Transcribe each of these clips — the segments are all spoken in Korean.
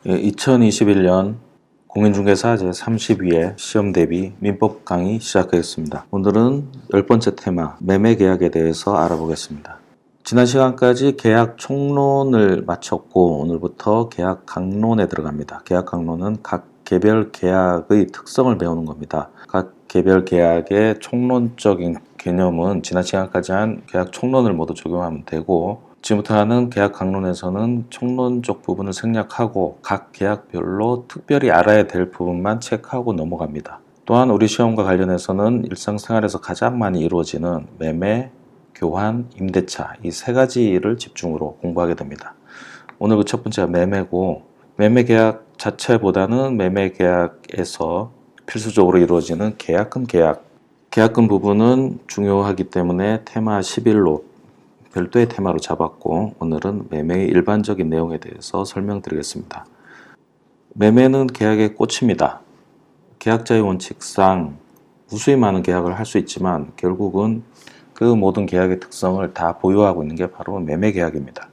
2021년 공인중개사 제32회 시험 대비 민법 강의 시작하겠습니다. 오늘은 10번째 테마 매매계약에 대해서 알아보겠습니다. 지난 시간까지 계약 총론을 마쳤고 오늘부터 계약 강론에 들어갑니다. 계약 강론은 각 개별 계약의 특성을 배우는 겁니다. 각 개별 계약의 총론적인 개념은 지난 시간까지 한 계약 총론을 모두 적용하면 되고, 지금부터 하는 계약 강론에서는 총론적 부분을 생략하고 각 계약별로 특별히 알아야 될 부분만 체크하고 넘어갑니다. 또한 우리 시험과 관련해서는 일상생활에서 가장 많이 이루어지는 매매, 교환, 임대차 이 세 가지를 집중으로 공부하게 됩니다. 오늘 그 첫 번째가 매매고, 매매계약 자체보다는 매매계약에서 필수적으로 이루어지는 계약금 계약금 부분은 중요하기 때문에 테마 11로 별도의 테마로 잡았고, 오늘은 매매의 일반적인 내용에 대해서 설명드리겠습니다. 매매는 계약의 꽃입니다. 계약자의 원칙상 무수히 많은 계약을 할 수 있지만 결국은 그 모든 계약의 특성을 다 보유하고 있는 게 바로 매매계약입니다.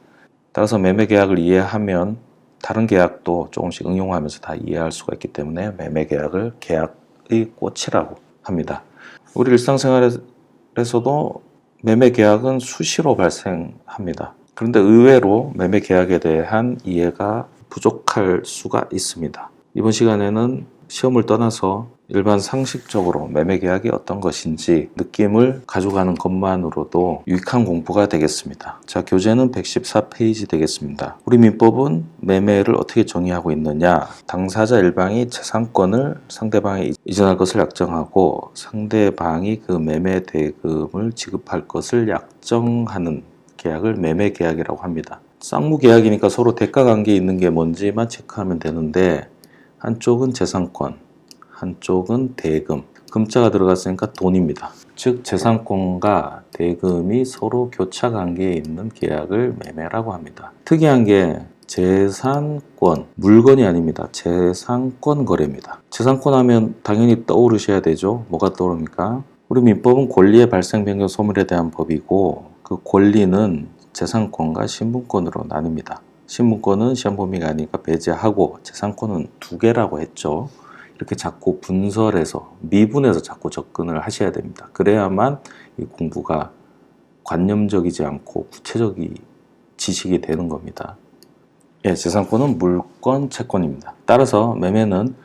따라서 매매계약을 이해하면 다른 계약도 조금씩 응용하면서 다 이해할 수가 있기 때문에 매매계약을 계약의 꽃이라고 합니다. 우리 일상생활에서도 매매계약은 수시로 발생합니다. 그런데 의외로 매매계약에 대한 이해가 부족할 수가 있습니다. 이번 시간에는 시험을 떠나서 일반 상식적으로 매매계약이 어떤 것인지 느낌을 가져가는 것만으로도 유익한 공부가 되겠습니다. 자, 교재는 114페이지 되겠습니다. 우리 민법은 매매를 어떻게 정의하고 있느냐? 당사자 일방이 재산권을 상대방에 이전할 것을 약정하고 상대방이 그 매매 대금을 지급할 것을 약정하는 계약을 매매계약이라고 합니다. 쌍무계약이니까 서로 대가관계에 있는 게 뭔지만 체크하면 되는데, 한쪽은 재산권, 한쪽은 대금, 금자가 들어갔으니까 돈입니다. 즉 재산권과 대금이 서로 교차관계에 있는 계약을 매매라고 합니다. 특이한 게 재산권, 물건이 아닙니다. 재산권 거래입니다. 재산권 하면 당연히 떠오르셔야 되죠. 뭐가 떠오릅니까? 우리 민법은 권리의 발생, 변경, 소멸에 대한 법이고, 그 권리는 재산권과 신분권으로 나뉩니다. 신분권은 시험 범위가 아니니까 배제하고 재산권은 두 개라고 했죠. 이렇게 자꾸 분설해서 미분해서 자꾸 접근을 하셔야 됩니다. 그래야만 이 공부가 관념적이지 않고 구체적인 지식이 되는 겁니다. 예, 재산권은 물권, 채권입니다. 따라서 매매는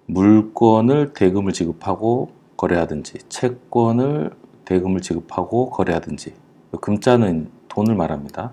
물권을 대금을 지급하고 거래하든지 채권을 대금을 지급하고 거래하든지, 금자는 돈을 말합니다.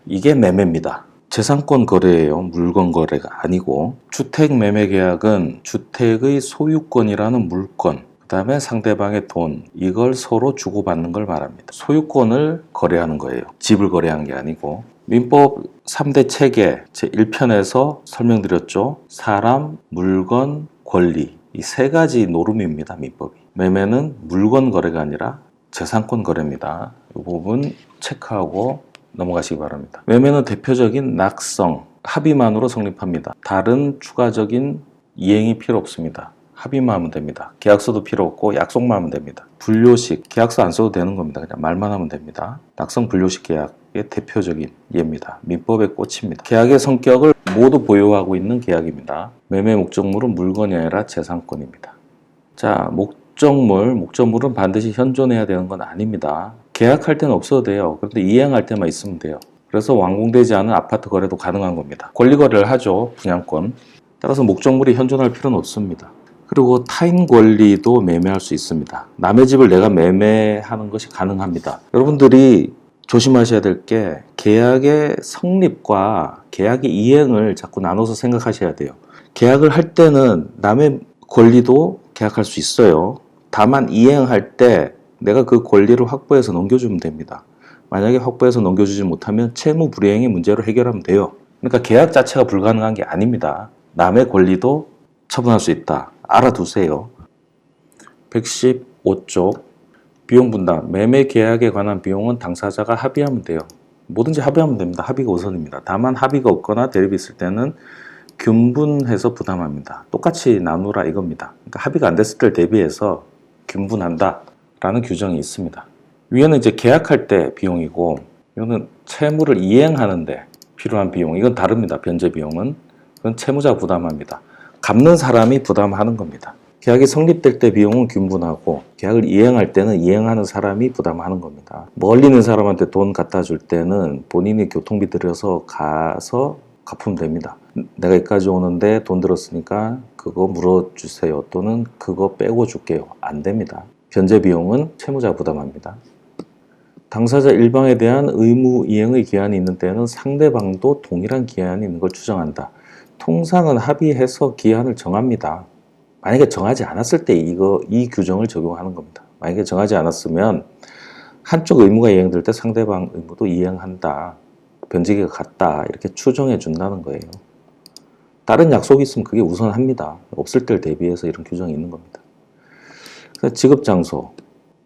이게 매매입니다. 재산권 거래예요. 물건 거래가 아니고. 주택 매매 계약은 주택의 소유권이라는 물건, 그 다음에 상대방의 돈, 이걸 서로 주고받는 걸 말합니다. 소유권을 거래하는 거예요. 집을 거래한 게 아니고. 민법 3대 체계 제1편에서 설명드렸죠. 사람, 물건, 권리, 이 세 가지 노름입니다. 민법이. 매매는 물건 거래가 아니라 재산권 거래입니다. 이 부분 체크하고 넘어가시기 바랍니다. 매매는 대표적인 낙성, 합의만으로 성립합니다. 다른 추가적인 이행이 필요 없습니다. 합의만 하면 됩니다. 계약서도 필요 없고 약속만 하면 됩니다. 분료식, 계약서 안 써도 되는 겁니다. 그냥 말만 하면 됩니다. 낙성 분료식 계약의 대표적인 예입니다. 민법의 꽃입니다. 계약의 성격을 모두 보유하고 있는 계약입니다. 매매 목적물은 물건이 아니라 재산권입니다. 자, 목적물은 반드시 현존해야 되는 건 아닙니다. 계약할 때는 없어도 돼요. 그런데 이행할 때만 있으면 돼요. 그래서 완공되지 않은 아파트 거래도 가능한 겁니다. 권리 거래를 하죠. 분양권. 따라서 목적물이 현존할 필요는 없습니다. 그리고 타인 권리도 매매할 수 있습니다. 남의 집을 내가 매매하는 것이 가능합니다. 여러분들이 조심하셔야 될 게 계약의 성립과 계약의 이행을 자꾸 나눠서 생각하셔야 돼요. 계약을 할 때는 남의 권리도 계약할 수 있어요. 다만 이행할 때 내가 그 권리를 확보해서 넘겨주면 됩니다. 만약에 확보해서 넘겨주지 못하면 채무 불이행의 문제로 해결하면 돼요. 그러니까 계약 자체가 불가능한 게 아닙니다. 남의 권리도 처분할 수 있다. 알아두세요. 115쪽 비용 분담. 매매 계약에 관한 비용은 당사자가 합의하면 돼요. 뭐든지 합의하면 됩니다. 합의가 우선입니다. 다만 합의가 없거나 대립이 있을 때는 균분해서 부담합니다. 똑같이 나누라 이겁니다. 그러니까 합의가 안 됐을 때를 대비해서 균분한다 라는 규정이 있습니다. 위에는 이제 계약할 때 비용이고, 이거는 채무를 이행하는데 필요한 비용, 이건 다릅니다. 변제 비용은 그건 채무자 부담합니다. 갚는 사람이 부담하는 겁니다. 계약이 성립될 때 비용은 균분하고 계약을 이행할 때는 이행하는 사람이 부담하는 겁니다. 멀리 있는 사람한테 돈 갖다 줄 때는 본인이 교통비 들여서 가서 갚으면 됩니다. 내가 여기까지 오는데 돈 들었으니까 그거 물어주세요. 또는 그거 빼고 줄게요. 안 됩니다. 변제 비용은 채무자 부담합니다. 당사자 일방에 대한 의무 이행의 기한이 있는 때에는 상대방도 동일한 기한이 있는 걸 추정한다. 통상은 합의해서 기한을 정합니다. 만약에 정하지 않았을 때 이 규정을 적용하는 겁니다. 만약에 정하지 않았으면 한쪽 의무가 이행될 때 상대방 의무도 이행한다. 변제기가 같다. 이렇게 추정해 준다는 거예요. 다른 약속이 있으면 그게 우선합니다. 없을 때를 대비해서 이런 규정이 있는 겁니다. 지급 장소.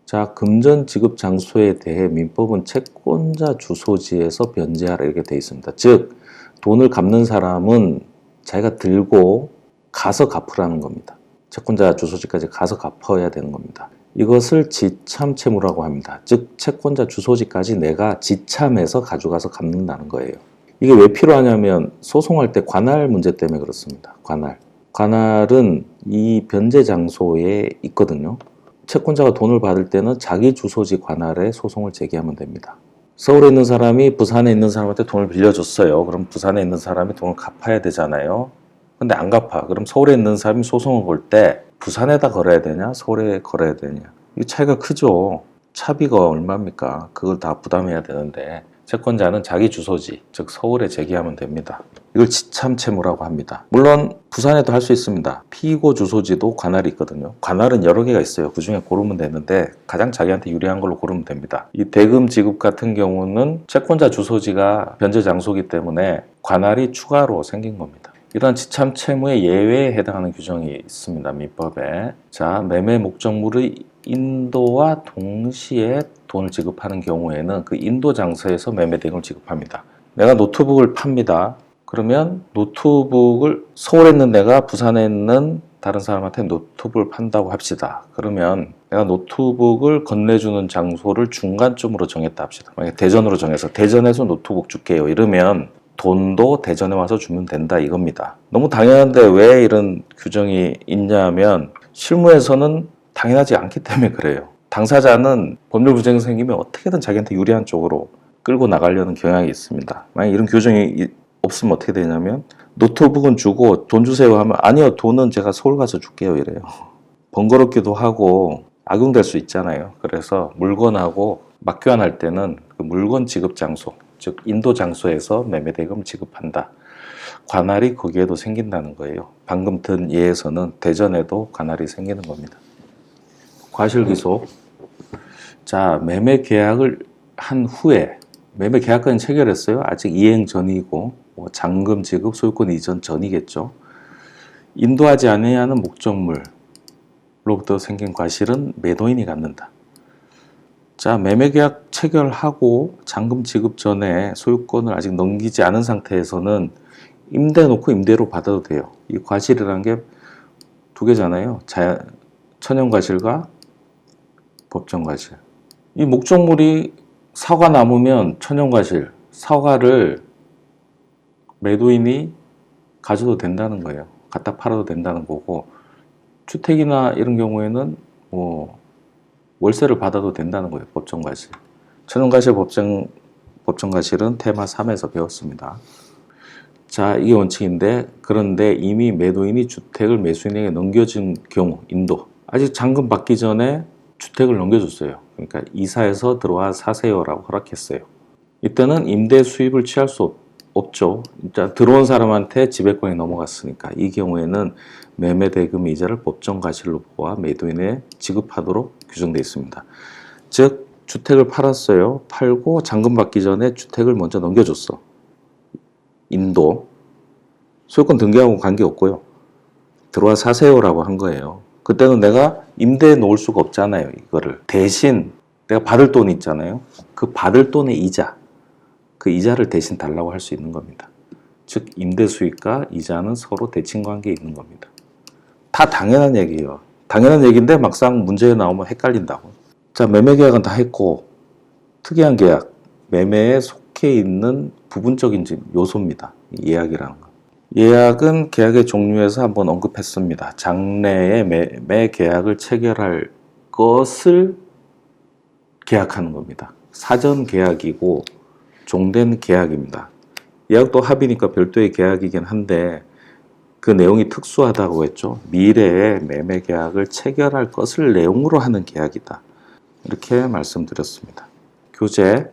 자, 금전 지급 장소에 대해 민법은 채권자 주소지에서 변제하라 이렇게 되어 있습니다. 즉, 돈을 갚는 사람은 자기가 들고 가서 갚으라는 겁니다. 채권자 주소지까지 가서 갚아야 되는 겁니다. 이것을 지참채무라고 합니다. 즉 채권자 주소지까지 내가 지참해서 가져가서 갚는다는 거예요. 이게 왜 필요하냐면 소송할 때 관할 문제 때문에 그렇습니다. 관할은 이 변제 장소에 있거든요. 채권자가 돈을 받을 때는 자기 주소지 관할에 소송을 제기하면 됩니다. 서울에 있는 사람이 부산에 있는 사람한테 돈을 빌려줬어요. 그럼 부산에 있는 사람이 돈을 갚아야 되잖아요. 근데 안 갚아. 그럼 서울에 있는 사람이 소송을 걸 때 부산에다 걸어야 되냐? 서울에 걸어야 되냐? 이 차이가 크죠. 차비가 얼마입니까? 그걸 다 부담해야 되는데 채권자는 자기 주소지, 즉 서울에 제기하면 됩니다. 이걸 지참채무라고 합니다. 물론 부산에도 할 수 있습니다. 피고 주소지도 관할이 있거든요. 관할은 여러 개가 있어요. 그 중에 고르면 되는데 가장 자기한테 유리한 걸로 고르면 됩니다. 이 대금 지급 같은 경우는 채권자 주소지가 변제 장소이기 때문에 관할이 추가로 생긴 겁니다. 이런 지참채무의 예외에 해당하는 규정이 있습니다. 민법에. 자, 매매 목적물의 인도와 동시에 돈을 지급하는 경우에는 그 인도 장소에서 매매 대금을 지급합니다. 내가 노트북을 팝니다. 그러면 노트북을 서울에 있는 내가 부산에 있는 다른 사람한테 노트북을 판다고 합시다. 그러면 내가 노트북을 건네주는 장소를 중간쯤으로 정했다 합시다. 만약에 대전으로 정해서 대전에서 노트북 줄게요. 이러면 돈도 대전에 와서 주면 된다 이겁니다. 너무 당연한데 왜 이런 규정이 있냐면 실무에서는 당연하지 않기 때문에 그래요. 당사자는 법률 부정이 생기면 어떻게든 자기한테 유리한 쪽으로 끌고 나가려는 경향이 있습니다. 만약 이런 규정이 없으면 어떻게 되냐면 노트북은 주고 돈 주세요 하면 아니요 돈은 제가 서울 가서 줄게요 이래요. 번거롭기도 하고 악용될 수 있잖아요. 그래서 물건하고 맞교환할 때는 그 물건 지급 장소 즉 인도 장소에서 매매 대금 지급한다. 관할이 거기에도 생긴다는 거예요. 방금 든 예에서는 대전에도 관할이 생기는 겁니다. 과실기소. 자, 매매 계약을 한 후에 매매 계약까지 체결했어요. 아직 이행 전이고 잔금 지급 소유권 이전 전이겠죠. 인도하지 아니하는 목적물로부터 생긴 과실은 매도인이 갖는다. 자, 매매 계약 체결하고 잔금 지급 전에 소유권을 아직 넘기지 않은 상태에서는 임대 놓고 임대로 받아도 돼요. 이 과실이라는 게 두 개잖아요. 천연과실과 법정과실. 이 목적물이 사과 남으면 천연과실, 사과를 매도인이 가져도 된다는 거예요. 갖다 팔아도 된다는 거고 주택이나 이런 경우에는 월세를 받아도 된다는 거예요. 법정과실. 천연과실, 법정과실은 테마 3에서 배웠습니다. 자, 이게 원칙인데 그런데 이미 매도인이 주택을 매수인에게 넘겨준 경우 인도 아직 잔금 받기 전에 주택을 넘겨줬어요. 그러니까 이사해서 들어와 사세요라고 허락했어요. 이때는 임대 수입을 취할 수 없죠. 일단 들어온 사람한테 지배권이 넘어갔으니까 이 경우에는 매매 대금 이자를 법정 과실로 보아 매도인에 지급하도록 규정되어 있습니다. 즉 주택을 팔았어요. 팔고 잔금 받기 전에 주택을 먼저 넘겨줬어. 인도 소유권 등기하고 관계없고요. 들어와 사세요라고 한 거예요. 그때는 내가 임대에 놓을 수가 없잖아요. 이거를 대신 내가 받을 돈이 있잖아요. 그 받을 돈의 이자, 그 이자를 대신 달라고 할 수 있는 겁니다. 즉 임대 수익과 이자는 서로 대칭 관계에 있는 겁니다. 다 당연한 얘기예요. 당연한 얘기인데 막상 문제에 나오면 헷갈린다고. 자, 매매 계약은 다 했고 특이한 계약, 매매에 속해 있는 부분적인 요소입니다. 예약이라는 거. 예약은 계약의 종류에서 한번 언급했습니다. 장래에 매 계약을 체결할 것을 계약하는 겁니다. 사전 계약이고 종된 계약입니다. 예약도 합의니까 별도의 계약이긴 한데 그 내용이 특수하다고 했죠. 미래에 매매 계약을 체결할 것을 내용으로 하는 계약이다. 이렇게 말씀드렸습니다. 교재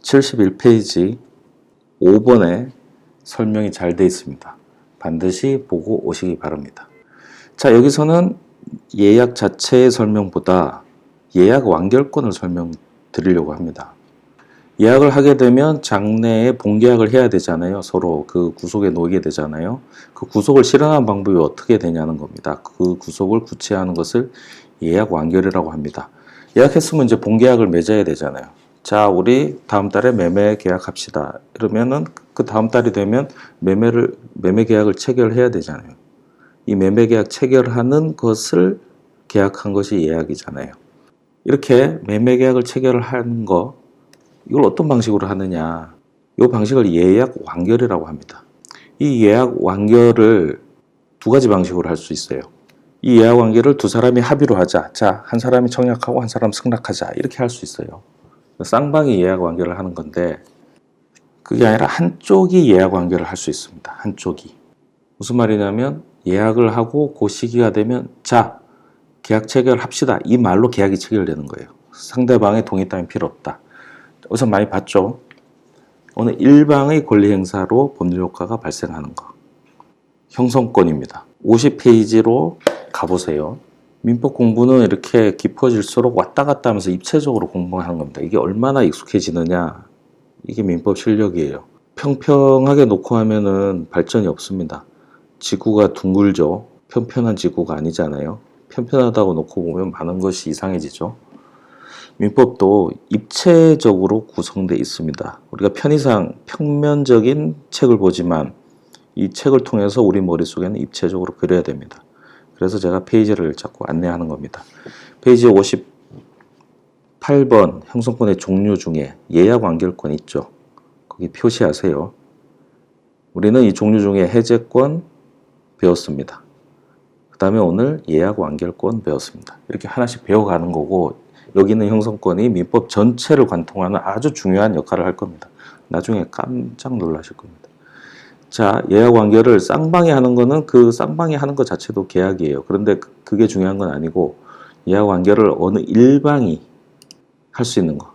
71페이지 5번에 설명이 잘 되어 있습니다. 반드시 보고 오시기 바랍니다. 자, 여기서는 예약 자체의 설명보다 예약 완결권을 설명드리려고 합니다. 예약을 하게 되면 장래에 본계약을 해야 되잖아요. 서로 그 구속에 놓이게 되잖아요. 그 구속을 실현하는 방법이 어떻게 되냐는 겁니다. 그 구속을 구체화하는 것을 예약 완결이라고 합니다. 예약했으면 이제 본계약을 맺어야 되잖아요. 자, 우리 다음 달에 매매 계약합시다. 이러면은 그 다음 달이 되면 매매 계약을 체결해야 되잖아요. 이 매매 계약 체결하는 것을 계약한 것이 예약이잖아요. 이렇게 매매 계약을 체결하는 거, 이걸 어떤 방식으로 하느냐? 이 방식을 예약 완결이라고 합니다. 이 예약 완결을 두 가지 방식으로 할 수 있어요. 이 예약 완결을 두 사람이 합의로 하자. 자, 한 사람이 청약하고 한 사람 승낙하자. 이렇게 할 수 있어요. 쌍방이 예약 완결을 하는 건데 그게 아니라 한쪽이 예약 완결을 할 수 있습니다. 한쪽이. 무슨 말이냐면 예약을 하고 그 시기가 되면 자, 계약 체결합시다. 이 말로 계약이 체결되는 거예요. 상대방의 동의 따윈 필요 없다. 어디서 많이 봤죠? 어느 일방의 권리 행사로 법률 효과가 발생하는 거. 형성권입니다. 50페이지로 가보세요. 민법 공부는 이렇게 깊어질수록 왔다 갔다 하면서 입체적으로 공부하는 겁니다. 이게 얼마나 익숙해지느냐. 이게 민법 실력이에요. 평평하게 놓고 하면은 발전이 없습니다. 지구가 둥글죠. 평평한 지구가 아니잖아요. 평평하다고 놓고 보면 많은 것이 이상해지죠. 민법도 입체적으로 구성되어 있습니다. 우리가 편의상 평면적인 책을 보지만 이 책을 통해서 우리 머릿속에는 입체적으로 그려야 됩니다. 그래서 제가 페이지를 자꾸 안내하는 겁니다. 페이지 58번 형성권의 종류 중에 예약 완결권 있죠. 거기 표시하세요. 우리는 이 종류 중에 해제권 배웠습니다. 그 다음에 오늘 예약 완결권 배웠습니다. 이렇게 하나씩 배워가는 거고 여기 있는 형성권이 민법 전체를 관통하는 아주 중요한 역할을 할 겁니다. 나중에 깜짝 놀라실 겁니다. 자, 예약 완결을 쌍방이 하는 거는 그 쌍방이 하는 것 자체도 계약이에요. 그런데 그게 중요한 건 아니고 예약 완결을 어느 일방이 할 수 있는 거.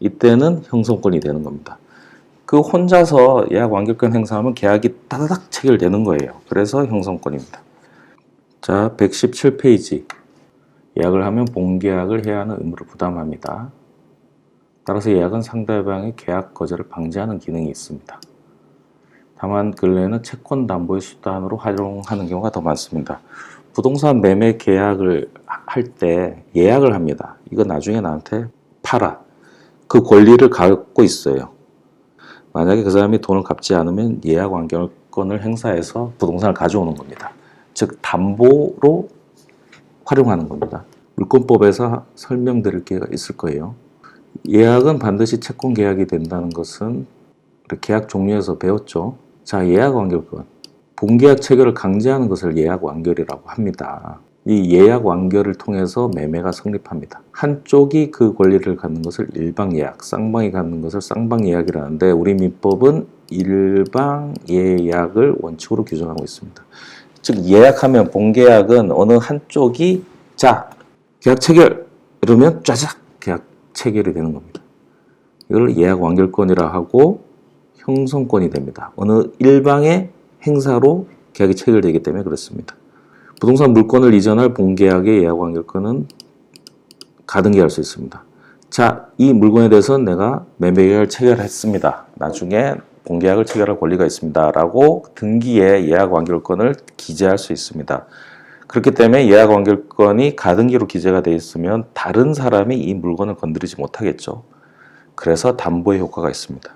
이때는 형성권이 되는 겁니다. 그 혼자서 예약 완결권 행사하면 계약이 따다닥 체결되는 거예요. 그래서 형성권입니다. 자, 117페이지. 예약을 하면 본계약을 해야 하는 의무를 부담합니다. 따라서 예약은 상대방의 계약 거절을 방지하는 기능이 있습니다. 다만 근래에는 채권 담보의 수단으로 활용하는 경우가 더 많습니다. 부동산 매매 계약을 할 때 예약을 합니다. 이거 나중에 나한테 팔아. 그 권리를 갖고 있어요. 만약에 그 사람이 돈을 갚지 않으면 예약 완결권을 행사해서 부동산을 가져오는 겁니다. 즉 담보로 활용하는 겁니다. 물권법에서 설명드릴 게 있을 거예요. 예약은 반드시 채권 계약이 된다는 것은 우리 계약 종류에서 배웠죠. 자, 예약 완결권. 본계약 체결을 강제하는 것을 예약 완결이라고 합니다. 이 예약 완결을 통해서 매매가 성립합니다. 한쪽이 그 권리를 갖는 것을 일방 예약, 쌍방이 갖는 것을 쌍방 예약이라는데 우리 민법은 일방 예약을 원칙으로 규정하고 있습니다. 즉 예약하면 본계약은 어느 한쪽이 자, 계약 체결 이러면 짜작 계약 체결이 되는 겁니다. 이걸 예약 완결권이라 하고 형성권이 됩니다. 어느 일방의 행사로 계약이 체결되기 때문에 그렇습니다. 부동산 물건을 이전할 본계약의 예약 완결권은 가등기할 수 있습니다. 자, 이 물건에 대해서는 내가 매매계약을 체결했습니다. 나중에 본계약을 체결할 권리가 있습니다. 라고 등기에 예약 완결권을 기재할 수 있습니다. 그렇기 때문에 예약 완결권이 가등기로 기재가 되어 있으면 다른 사람이 이 물건을 건드리지 못하겠죠. 그래서 담보의 효과가 있습니다.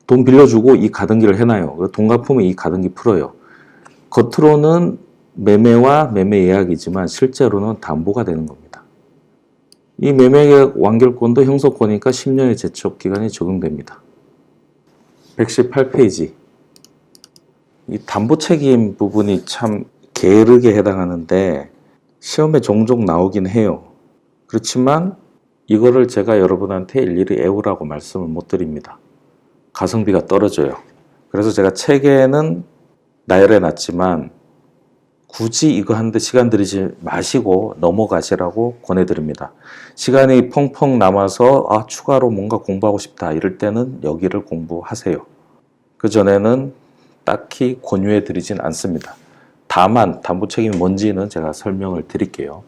돈 빌려주고 이 가등기를 해놔요. 돈 갚으면 이 가등기 풀어요. 겉으로는 매매와 매매 예약이지만 실제로는 담보가 되는 겁니다. 이 매매 계약 완결권도 형성권이니까 10년의 제척 기간이 적용됩니다. 118페이지 이 담보 책임 부분이 참 게으르게 해당하는데 시험에 종종 나오긴 해요. 그렇지만 이거를 제가 여러분한테 일일이 외우라고 말씀을 못 드립니다. 가성비가 떨어져요. 그래서 제가 책에는 나열해 놨지만 굳이 이거 하는데 시간 들이지 마시고 넘어가시라고 권해드립니다. 시간이 펑펑 남아서 추가로 뭔가 공부하고 싶다 이럴 때는 여기를 공부하세요. 그 전에는 딱히 권유해 드리진 않습니다. 다만 담보 책임이 뭔지는 제가 설명을 드릴게요.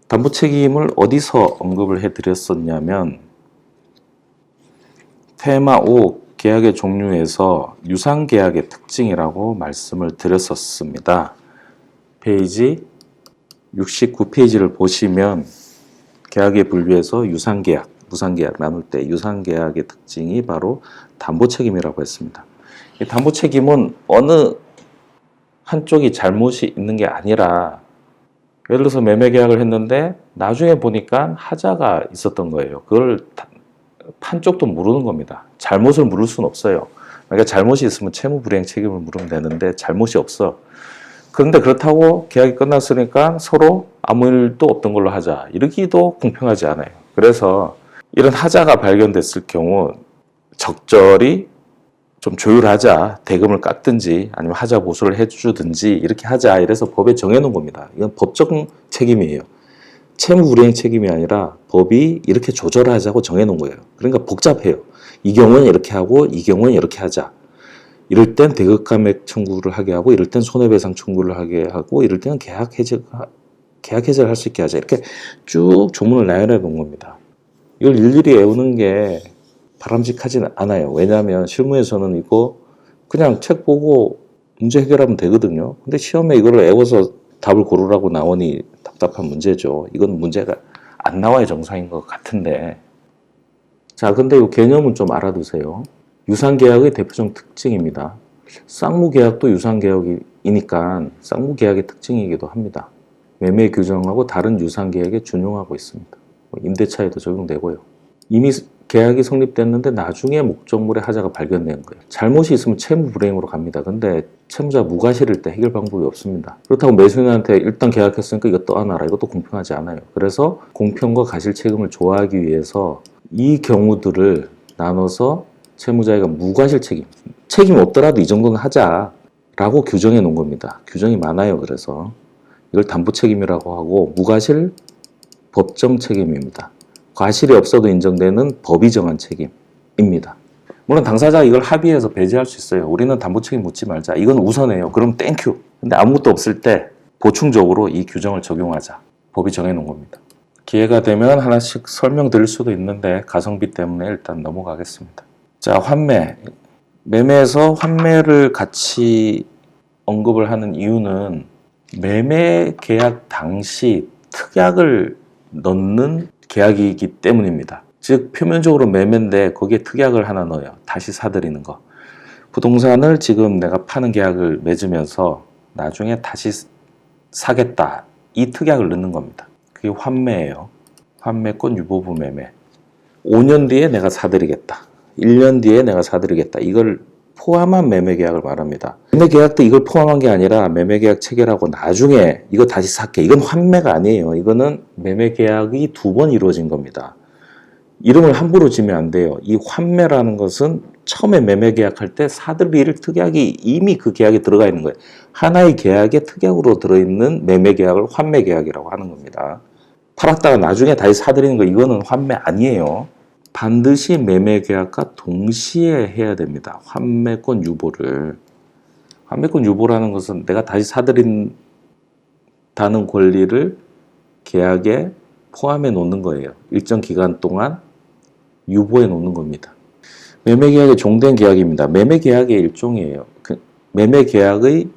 담보 책임을 어디서 언급을 해 드렸었냐면 테마 5 계약의 종류에서 유상계약의 특징이라고 말씀을 드렸었습니다. 페이지 69페이지를 보시면 계약의 분류에서 유상계약, 무상계약 나눌 때 유상계약의 특징이 바로 담보책임이라고 했습니다. 이 담보책임은 어느 한쪽이 잘못이 있는 게 아니라 예를 들어서 매매계약을 했는데 나중에 보니까 하자가 있었던 거예요. 그걸 한쪽도 모르는 겁니다. 잘못을 물을 수는 없어요. 그러니까 잘못이 있으면 채무불이행 책임을 물으면 되는데 잘못이 없어. 그런데 그렇다고 계약이 끝났으니까 서로 아무 일도 없던 걸로 하자. 이러기도 공평하지 않아요. 그래서 이런 하자가 발견됐을 경우 적절히 좀 조율하자. 대금을 깎든지 아니면 하자 보수를 해주든지 이렇게 하자. 이래서 법에 정해놓은 겁니다. 이건 법적 책임이에요. 채무불이행 책임이 아니라 법이 이렇게 조절하자고 정해놓은 거예요. 그러니까 복잡해요. 이 경우는 이렇게 하고 이 경우는 이렇게 하자. 이럴 땐 대금감액 청구를 하게 하고 이럴 땐 손해배상 청구를 하게 하고 이럴 때는 계약 해제를 할 수 있게 하자. 이렇게 쭉 조문을 나열해 놓은 겁니다. 이걸 일일이 외우는 게 바람직하지는 않아요. 왜냐하면 실무에서는 이거 그냥 책 보고 문제 해결하면 되거든요. 근데 시험에 이거를 외워서 답을 고르라고 나오니 답답한 문제죠. 이건 문제가 안 나와야 정상인 것 같은데. 자, 근데 이 개념은 좀 알아두세요. 유상계약의 대표적 특징입니다. 쌍무계약도 유상계약이니까 쌍무계약의 특징이기도 합니다. 매매 규정하고 다른 유상계약에 준용하고 있습니다. 임대차에도 적용되고요. 이미 계약이 성립됐는데 나중에 목적물의 하자가 발견된 거예요. 잘못이 있으면 채무불이행으로 갑니다. 근데 채무자 무과실일 때 해결 방법이 없습니다. 그렇다고 매수인한테 일단 계약했으니까 이거 떠안아라. 이것도 공평하지 않아요. 그래서 공평과 과실 책임을 조화하기 위해서 이 경우들을 나눠서 채무자가 무과실 책임이 없더라도 이 정도는 하자라고 규정해 놓은 겁니다. 규정이 많아요. 그래서 이걸 담보 책임이라고 하고 무과실 법정 책임입니다. 과실이 없어도 인정되는 법이 정한 책임입니다. 물론 당사자가 이걸 합의해서 배제할 수 있어요. 우리는 담보 책임 묻지 말자. 이건 우선해요. 그럼 땡큐. 근데 아무것도 없을 때 보충적으로 이 규정을 적용하자. 법이 정해놓은 겁니다. 기회가 되면 하나씩 설명드릴 수도 있는데 가성비 때문에 일단 넘어가겠습니다. 자, 환매. 매매에서 환매를 같이 언급을 하는 이유는 매매 계약 당시 특약을 넣는 계약이기 때문입니다. 즉 표면적으로 매매인데 거기에 특약을 하나 넣어요. 다시 사들이는 거. 부동산을 지금 내가 파는 계약을 맺으면서 나중에 다시 사겠다. 이 특약을 넣는 겁니다. 그게 환매예요. 환매권 유보부 매매. 5년 뒤에 내가 사들이겠다. 1년 뒤에 내가 사들이겠다. 이걸 포함한 매매계약을 말합니다. 매매계약도 이걸 포함한 게 아니라 매매계약 체결하고 나중에 이거 다시 살게. 이건 환매가 아니에요. 이거는 매매계약이 2번 이루어진 겁니다. 이름을 함부로 지면 안 돼요. 이 환매라는 것은 처음에 매매계약할 때 사들일 특약이 이미 그 계약에 들어가 있는 거예요. 하나의 계약에 특약으로 들어있는 매매계약을 환매계약이라고 하는 겁니다. 팔았다가 나중에 다시 사들이는 거 이거는 환매 아니에요. 반드시 매매계약과 동시에 해야 됩니다. 환매권 유보를. 환매권 유보라는 것은 내가 다시 사들인다는 권리를 계약에 포함해 놓는 거예요. 일정 기간 동안 유보해 놓는 겁니다. 매매계약의 종된 계약입니다. 매매계약의 일종이에요. 매매계약의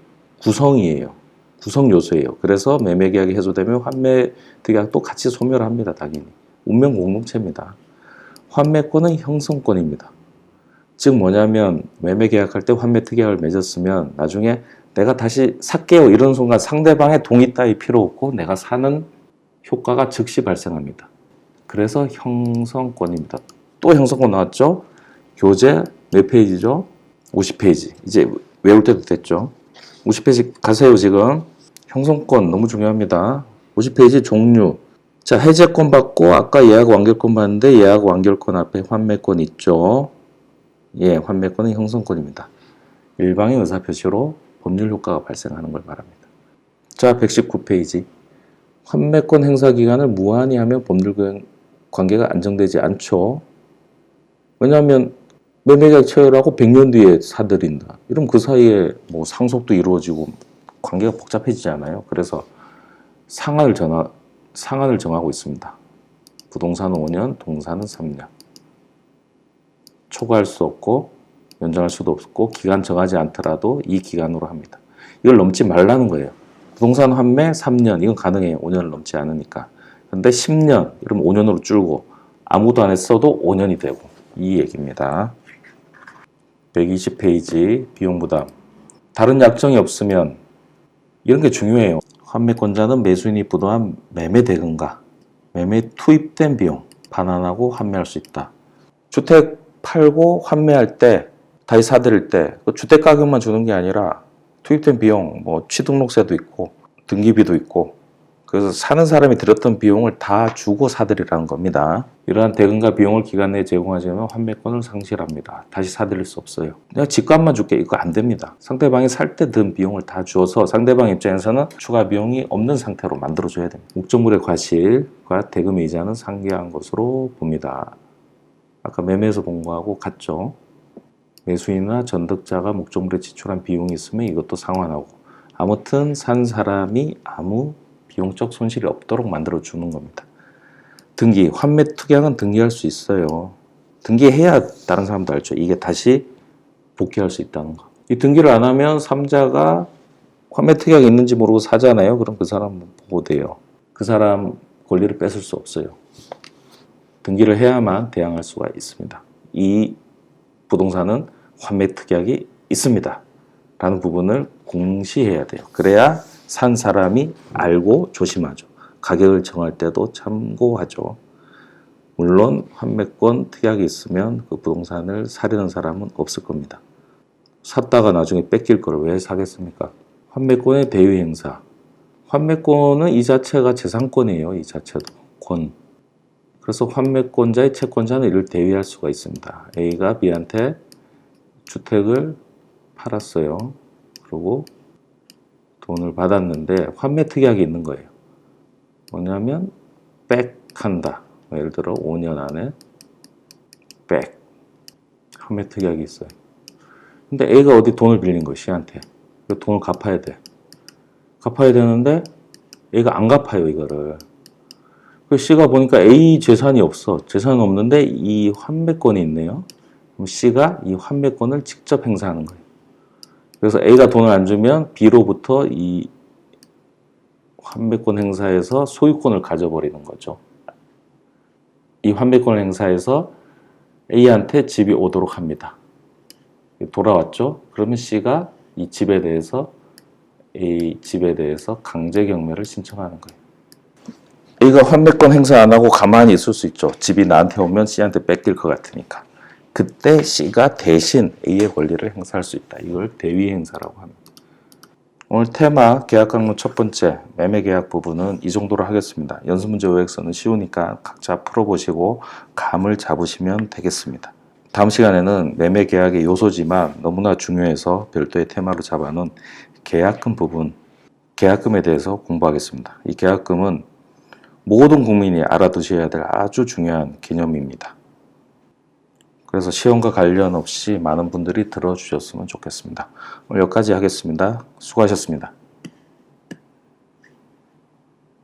구성이에요. 구성 요소예요. 그래서 매매계약이 해소되면 환매계약도 같이 소멸합니다. 당연히. 운명 공동체입니다. 환매권은 형성권입니다. 즉 뭐냐면 매매 계약할 때 환매 특약을 맺었으면 나중에 내가 다시 살게요 이런 순간 상대방의 동의 따위 필요 없고 내가 사는 효과가 즉시 발생합니다. 그래서 형성권입니다. 또 형성권 나왔죠? 교재 몇 페이지죠? 50페이지. 이제 외울 때도 됐죠. 50페이지 가세요. 지금 형성권 너무 중요합니다. 50페이지 종류. 자, 해제권 받고 아까 예약 완결권 받는데 예약 완결권 앞에 환매권 있죠. 예, 환매권은 형성권입니다. 일방의 의사표시로 법률 효과가 발생하는 걸 말합니다. 자, 119페이지. 환매권 행사 기간을 무한히 하면 법률 관계가 안정되지 않죠. 왜냐하면 매매계약 체결하고 100년 뒤에 사들인다. 이러면 그 사이에 뭐 상속도 이루어지고 관계가 복잡해지지 않아요. 그래서 상한을 정하고 있습니다. 부동산은 5년, 동산은 3년. 초과할 수 없고 연장할 수도 없고 기간 정하지 않더라도 이 기간으로 합니다. 이걸 넘지 말라는 거예요. 부동산 환매 3년, 이건 가능해요. 5년을 넘지 않으니까. 근데 10년, 이러면 5년으로 줄고 아무도 안 했어도 5년이 되고 이 얘기입니다. 120페이지 비용 부담. 다른 약정이 없으면 이런 게 중요해요. 환매권자는 매수인이 부도한 매매 대금과 매매 투입된 비용 반환하고 환매할 수 있다. 주택 팔고 환매할 때, 다시 사들일 때 그 주택 가격만 주는 게 아니라 투입된 비용, 뭐 취등록세도 있고 등기비도 있고, 그래서 사는 사람이 들었던 비용을 다 주고 사들이라는 겁니다. 이러한 대금과 비용을 기간 내에 제공하지 않으면 환매권을 상실합니다. 다시 사들일 수 없어요. 내가 집값만 줄게, 이거 안 됩니다. 상대방이 살 때 든 비용을 다 주어서 상대방 입장에서는 추가 비용이 없는 상태로 만들어줘야 됩니다. 목적물의 과실과 대금의 이자는 상기한 것으로 봅니다. 아까 매매에서 본 거하고 같죠. 매수인이나 전득자가 목적물에 지출한 비용이 있으면 이것도 상환하고, 아무튼 산 사람이 아무 비용적 손실이 없도록 만들어주는 겁니다. 등기, 환매 특약은 등기할 수 있어요. 등기해야 다른 사람도 알죠. 이게 다시 복귀할 수 있다는 거. 이 등기를 안 하면 3자가 환매 특약이 있는지 모르고 사잖아요. 그럼 그 사람 보호돼요. 그 사람 권리를 뺏을 수 없어요. 등기를 해야만 대항할 수가 있습니다. 이 부동산은 환매 특약이 있습니다. 라는 부분을 공시해야 돼요. 그래야 산 사람이 알고 조심하죠. 가격을 정할 때도 참고하죠. 물론 환매권 특약이 있으면 그 부동산을 사려는 사람은 없을 겁니다. 샀다가 나중에 뺏길 걸 왜 사겠습니까? 환매권의 대위 행사. 환매권은 이 자체가 재산권이에요. 이 자체도 권. 그래서 환매권자의 채권자는 이를 대위할 수가 있습니다. A가 B한테 주택을 팔았어요. 그리고 돈을 받았는데 환매 특약이 있는 거예요. 뭐냐면 백한다. 예를 들어 5년 안에 백. 환매 특약이 있어요. 근데 A가 어디 돈을 빌린 거예요. C한테. 그 돈을 갚아야 돼. 갚아야 되는데 A가 안 갚아요. 이거를. 그 C가 보니까 A 재산이 없어. 재산은 없는데 이 환매권이 있네요. 그럼 C가 이 환매권을 직접 행사하는 거예요. 그래서 A가 돈을 안 주면 B로부터 이 환매권 행사에서 소유권을 가져버리는 거죠. 이 환매권 행사에서 A한테 집이 오도록 합니다. 돌아왔죠? 그러면 C가 이 집에 대해서 A 집에 대해서 강제 경매를 신청하는 거예요. A가 환매권 행사 안 하고 가만히 있을 수 있죠. 집이 나한테 오면 C한테 뺏길 것 같으니까. 그때 C가 대신 A의 권리를 행사할 수 있다. 이걸 대위 행사라고 합니다. 오늘 테마 계약 강론 첫 번째 매매 계약 부분은 이 정도로 하겠습니다. 연습문제 OX는 쉬우니까 각자 풀어보시고 감을 잡으시면 되겠습니다. 다음 시간에는 매매 계약의 요소지만 너무나 중요해서 별도의 테마로 잡아놓은 계약금 부분, 계약금에 대해서 공부하겠습니다. 이 계약금은 모든 국민이 알아두셔야 될 아주 중요한 개념입니다. 그래서 시험과 관련 없이 많은 분들이 들어주셨으면 좋겠습니다. 오늘 여기까지 하겠습니다. 수고하셨습니다.